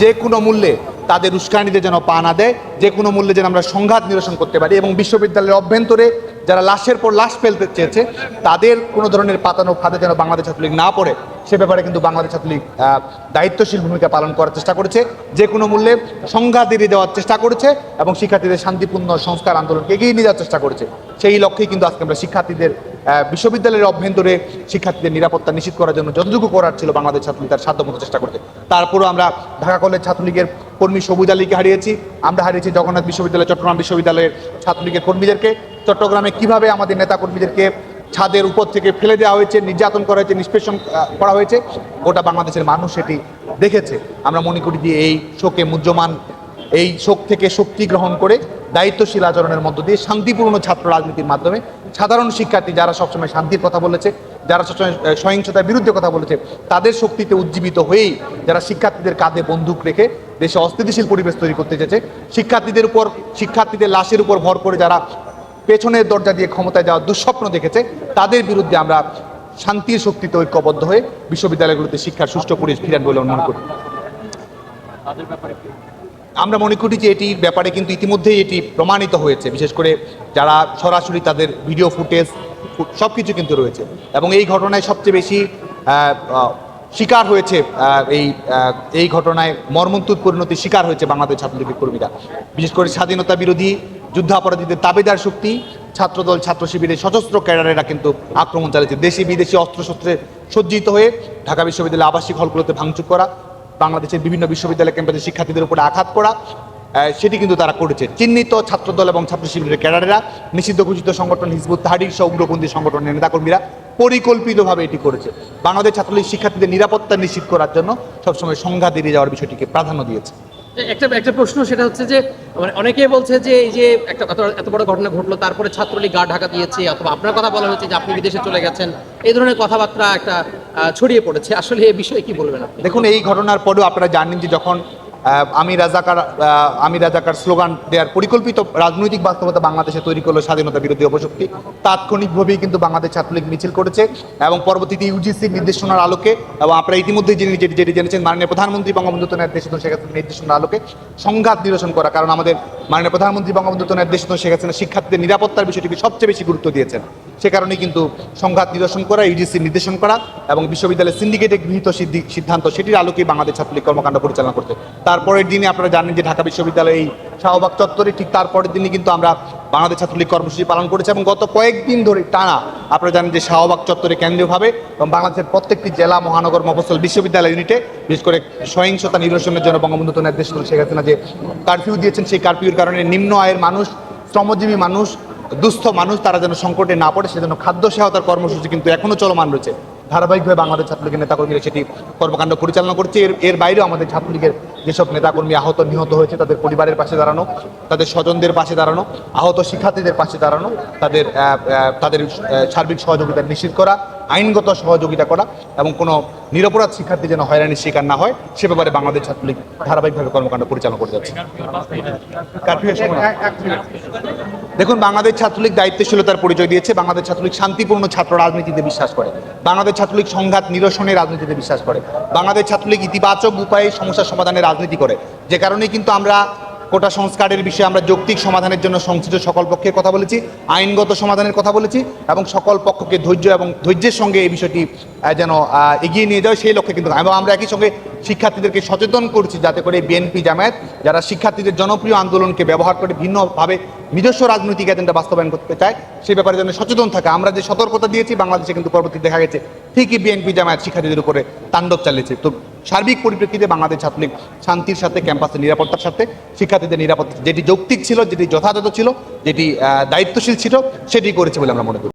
যে কোনো মূল্যে তাদের উস্কানিতে যেন পা না দেয়, যে কোনো মূল্যে যেন আমরা সংঘাত নিরসন করতে পারি এবং বিশ্ববিদ্যালয়ের অভ্যন্তরে যারা লাশের পর লাশ ফেলতে চেয়েছে তাদের কোনো ধরনের পাতানো ফাঁদে যেন বাংলাদেশ ছাত্রলীগ না পড়ে, সে ব্যাপারে কিন্তু বাংলাদেশ ছাত্রলীগ দায়িত্বশীল ভূমিকা পালন করার চেষ্টা করেছে, যে কোনো মূল্যে সংঘাত এড়িয়ে দেওয়ার চেষ্টা করেছে এবং শিক্ষার্থীদের শান্তিপূর্ণ সংস্কার আন্দোলনকে এগিয়ে নিয়ে যাওয়ার চেষ্টা করেছে। সেই লক্ষ্যেই কিন্তু আজকে আমরা শিক্ষার্থীদের বিশ্ববিদ্যালয়ের অভ্যন্তরে শিক্ষার্থীদের নিরাপত্তা নিশ্চিত করার জন্য যতটুকু করার ছিল বাংলাদেশ ছাত্রলীগ তার সাধ্যমতো চেষ্টা করছে। তারপরও আমরা ঢাকা কলেজ ছাত্রলীগের কর্মী সবুজ আলীকে হারিয়েছি, আমরা হারিয়েছি জগন্নাথ বিশ্ববিদ্যালয়, চট্টগ্রাম বিশ্ববিদ্যালয়ের ছাত্রলীগের কর্মীদেরকে। চট্টগ্রামে কিভাবে আমাদের নেতা কর্মীদেরকে ছাদের উপর থেকে ফেলে দেওয়া হয়েছে, নির্যাতন করা হয়েছে, নিষ্পেষণ করা হয়েছে, গোটা বাংলাদেশের মানুষ সেটি দেখেছে। আমরা মনে করি যে এই শোকে মুহ্যমান, এই শোক থেকে শক্তি গ্রহণ করে দায়িত্বশীল আচরণের মধ্য দিয়ে শান্তিপূর্ণ ছাত্র রাজনীতির মাধ্যমে সাধারণ শিক্ষার্থী যারা সবসময় শান্তির কথা বলেছে, যারা সবসময় সহিংসতার বিরুদ্ধে কথা বলেছে, তাদের শক্তিতে উজ্জীবিত হয়েই যারা শিক্ষার্থীদের কাঁধে বন্দুক রেখে দেশে অস্থিতিশীল পরিবেশ তৈরি করতে চেয়েছে, শিক্ষার্থীদের লাশের উপর ভর করে যারা পেছনের দরজা দিয়ে ক্ষমতায় যাওয়ার দুঃস্বপ্ন দেখেছে, তাদের বিরুদ্ধে আমরা শান্তির শক্তিতে ঐক্যবদ্ধ হয়ে বিশ্ববিদ্যালয়গুলোতে শিক্ষার সুষ্ঠু পরিবেশ ফিরান বলে মনে করি। আমরা মনে করি যে এটির ব্যাপারে কিন্তু ইতিমধ্যেই এটি প্রমাণিত হয়েছে, বিশেষ করে যারা সরাসরি তাদের ভিডিও ফুটেজ সব কিছু কিন্তু রয়েছে এবং এই ঘটনায় সবচেয়ে বেশি শিকার হয়েছে, এই ঘটনায় মর্মন্তুদ পরিণতির শিকার হয়েছে বাংলাদেশ ছাত্রলীগের কর্মীরা, বিশেষ করে স্বাধীনতা বিরোধী যুদ্ধাপরাধীদের তাবেদার শক্তি ছাত্রদল, ছাত্র শিবিরের সশস্ত্র ক্যাডারেরা কিন্তু আক্রমণ চালিয়েছে। দেশি বিদেশি অস্ত্রশস্ত্রে সজ্জিত হয়ে ঢাকা বিশ্ববিদ্যালয়ের আবাসিক হলগুলোতে ভাঙচুর করা, বাংলাদেশের বিভিন্ন বিশ্ববিদ্যালয় ক্যাম্পাসে শিক্ষার্থীদের উপরে আঘাত করা, সেটি কিন্তু তারা করেছে। চিহ্নিত ছাত্রদল এবং ছাত্র শিবিরের ক্যাডারেরা, নিষিদ্ধ ঘোষিত সংগঠন হিজবুত তাহরির সহ উগ্রপন্থী সংগঠনের নেতাকর্মীরা পরিকল্পিতভাবে এটি করেছে। বাংলাদেশ ছাত্রলীগ শিক্ষার্থীদের নিরাপত্তা নিশ্চিত করার জন্য সবসময় সংঘাত এড়িয়ে যাওয়ার বিষয়টিকে প্রাধান্য দিয়েছে। একটা প্রশ্ন, সেটা হচ্ছে যে অনেকেই বলছে যে এই যে একটা এত বড় ঘটনা ঘটলো, তারপরে ছাত্রলীগ গা ঢাকা দিয়েছে, অথবা আপনার কথা বলা হয়েছে যে আপনি বিদেশে চলে গেছেন, এই ধরনের কথাবার্তা একটা ছড়িয়ে পড়েছে, আসলে এই বিষয়ে কি বলবেন আপনি? দেখুন, এই ঘটনার পরেও আপনারা জানেন যে যখন আমি রাজাকার স্লোগান দেওয়ার পরিকল্পিত রাজনৈতিক বাস্তবতা বাংলাদেশে তৈরি করলো স্বাধীনতা বিরোধী অপশক্তি, তাৎক্ষণিকভাবেই কিন্তু বাংলাদেশ ছাত্রলীগ মিছিল করেছে এবং পরবর্তীতে ইউজিসির নির্দেশনার আলোকে এবং আপনারা ইতিমধ্যেই যেটি জেনেছেন, মাননীয় প্রধানমন্ত্রী বঙ্গবন্ধু নেতৃত্ব শেখ হাসিনার নির্দেশনার আলোকে সংঘাত নিরসন করা, কারণ আমাদের মাননীয় প্রধানমন্ত্রী বঙ্গবন্ধু নেতৃত্ব শেখ হাসিনা শিক্ষার্থীদের নিরাপত্তার বিষয়টিকে সবচেয়ে বেশি গুরুত্ব দিয়েছেন। সে কারণেই কিন্তু সংঘাত নিরসন করা, ইউজিসির নির্দেশন করা এবং বিশ্ববিদ্যালয়ের সিন্ডিকেটে গৃহীত সিদ্ধান্ত, সেটির আলোকেই বাংলাদেশ ছাত্রলীগ কর্মকাণ্ড পরিচালনা করতে। তারপরের দিনে আপনারা জানেন যে ঢাকা বিশ্ববিদ্যালয়ে এই শাহবাগ চত্বরে ঠিক তারপরের দিনই কিন্তু আমরা বাংলাদেশ ছাত্রলীগ কর্মসূচি পালন করেছি এবং গত কয়েকদিন ধরে টানা আপনারা জানেন যে শাহবাগ চত্বরে কেন্দ্রীয়ভাবে এবং বাংলাদেশের প্রত্যেকটি জেলা, মহানগর, মফস্বল, বিশ্ববিদ্যালয় ইউনিটে বিশেষ করে সহিংসতা নিরসনের জন্য বঙ্গবন্ধু নেতৃত্ব শেখ হাসিনা যে কারফিউ দিয়েছেন, সেই কারফিউর কারণে নিম্ন আয়ের মানুষ, শ্রমজীবী মানুষ, দুস্থ মানুষ তারা যেন সংকটে না পড়ে সেজন্য খাদ্য সহায়তার কর্মসূচি কিন্তু এখনও চলমান রয়েছে। ধারাবাহিকভাবে বাংলাদেশ ছাত্রলীগের নেতাকর্মীরা সেটি কর্মকাণ্ড পরিচালনা করছে। এর বাইরেও আমাদের ছাত্রলীগের যেসব নেতাকর্মী আহত নিহত হয়েছে তাদের পরিবারের পাশে দাঁড়ানো, তাদের স্বজনদের পাশে দাঁড়ানো, আহত শিক্ষার্থীদের পাশে দাঁড়ানো, তাদের সার্বিক সহযোগিতা নিশ্চিত করা, আইনগত সহযোগিতা করা এবং কোনো নিরপরাধ শিক্ষার্থী যেন হয়রানির শিকার না হয় সে ব্যাপারে বাংলাদেশ ছাত্রলীগ ধারাবাহিকভাবে কর্মকাণ্ড পরিচালনা করে যাচ্ছে। দেখুন, বাংলাদেশ ছাত্রলীগ দায়িত্বশীলতার পরিচয় দিয়েছে। বাংলাদেশ ছাত্রলীগ শান্তিপূর্ণ ছাত্র রাজনীতিতে বিশ্বাস করে। বাংলাদেশ ছাত্রলীগ সংঘাত নিরসনের রাজনীতিতে বিশ্বাস করে। বাংলাদেশ ছাত্রলীগ ইতিবাচক উপায়ে সমস্যা সমাধানের রাজনীতি করে। যে কারণে কিন্তু আমরা কোটা সংস্কারের বিষয়ে আমরা যৌক্তিক সমাধানের জন্য সংশ্লিষ্ট সকল পক্ষের কথা বলেছি, আইনগত সমাধানের কথা বলেছি এবং সকল পক্ষকে ধৈর্যের সঙ্গে এই বিষয়টি যেন এগিয়ে নিয়ে যায় সেই লক্ষ্যে কিন্তু এবং আমরা একই সঙ্গে শিক্ষার্থীদেরকে সচেতন করছি যাতে করে বিএনপি জামায়াত যারা শিক্ষার্থীদের জনপ্রিয় আন্দোলনকে ব্যবহার করে ভিন্নভাবে নিজস্ব রাজনৈতিক এজেন্ডা বাস্তবায়ন করতে চায় সে ব্যাপারে যেন সচেতন থাকে। আমরা যে সতর্কতা দিয়েছি বাংলাদেশে কিন্তু পরবর্তীতে দেখা গেছে ঠিকই বিএনপি জামায়াত শিক্ষার্থীদের উপরে তাণ্ডব চালিয়েছে। তো সার্বিক পরিপ্রেক্ষিতে বাংলাদেশ ছাত্রলীগ শান্তির সাথে, ক্যাম্পাসের নিরাপত্তার সাথে, শিক্ষার্থীদের নিরাপত্তা যেটি যৌক্তিক ছিল, যেটি যথাযথ ছিল, যেটি দায়িত্বশীল ছিল সেটি করেছে বলে আমরা মনে করি।